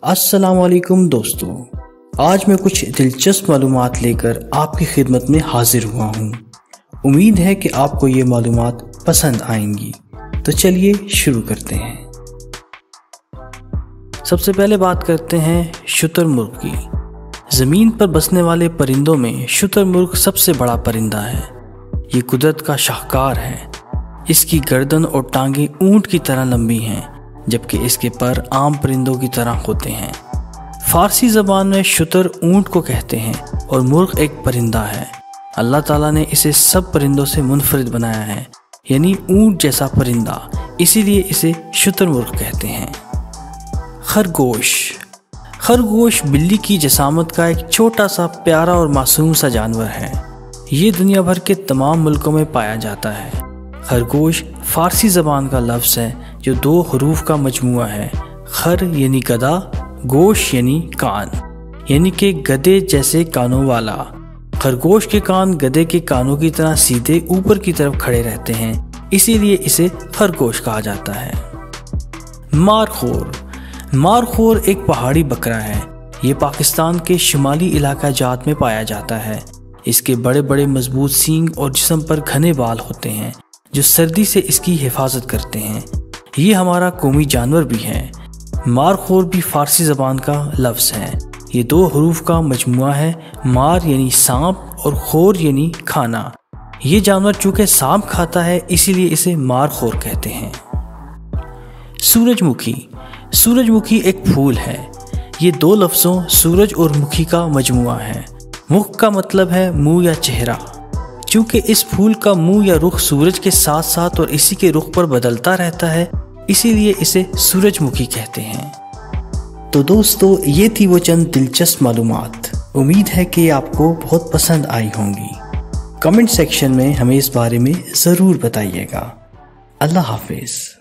السلام علیکم دوستو، آج میں کچھ دلچسپ معلومات لے کر آپ کی خدمت میں حاضر ہوا ہوں۔ امید ہے کہ آپ کو یہ معلومات پسند آئیں گی، تو چلیے شروع کرتے ہیں۔ سب سے پہلے بات کرتے ہیں شتر مرغ کی۔ زمین پر بسنے والے پرندوں میں شتر مرغ سب سے بڑا پرندہ ہے۔ یہ قدرت کا شاہکار ہے۔ اس کی گردن اور ٹانگیں اونٹ کی طرح لمبی ہیں، جبکہ اس کے پر عام پرندوں کی طرح ہوتے ہیں۔ فارسی زبان میں شتر اونٹ کو کہتے ہیں اور مرغ ایک پرندہ ہے۔ اللہ تعالیٰ نے اسے سب پرندوں سے منفرد بنایا ہے، یعنی اونٹ جیسا پرندہ، اسی لیے اسے شتر مرغ کہتے ہیں۔ خرگوش بلی کی جسامت کا ایک چھوٹا سا پیارا اور معصوم سا جانور ہے۔ یہ دنیا بھر کے تمام ملکوں میں پایا جاتا ہے۔ خرگوش فارسی زبان کا لفظ ہے جو 2 حروف کا مجموعہ ہے۔ خر یعنی گدھا، گوش یعنی کان، یعنی کہ گدھے جیسے کانوں والا۔ خرگوش کے کان گدھے کے کانوں کی طرح سیدھے اوپر کی طرف کھڑے رہتے ہیں، اسی لیے اسے خرگوش کہا جاتا ہے۔ مارخور ایک پہاڑی بکرا ہے۔ یہ پاکستان کے شمالی علاقہ جات میں پایا جاتا ہے۔ اس کے بڑے بڑے مضبوط سینگ اور جسم پر گھنے بال ہوتے ہیں جو سردی سے اس کی حفاظت کرتے ہیں۔ یہ ہمارا قومی جانور بھی ہے۔ مارخور بھی فارسی زبان کا لفظ ہے۔ یہ 2 حروف کا مجموعہ ہے۔ مار یعنی سانپ اور خور یعنی کھانا۔ یہ جانور چونکہ سانپ کھاتا ہے، اسی لیے اسے مارخور کہتے ہیں۔ سورج مکھی ایک پھول ہے۔ یہ 2 لفظوں سورج اور مکھی کا مجموعہ ہے۔ مکھ کا مطلب ہے منہ یا چہرہ۔ چونکہ اس پھول کا منہ یا رخ سورج کے ساتھ ساتھ اور اسی کے رخ پر بدلتا رہتا ہے، اسی لیے اسے سورج مکھی کہتے ہیں۔ تو دوستو، یہ تھی وہ چند دلچسپ معلومات۔ امید ہے کہ آپ کو بہت پسند آئی ہوں گی۔ کمنٹ سیکشن میں ہمیں اس بارے میں ضرور بتائیے گا۔ اللہ حافظ۔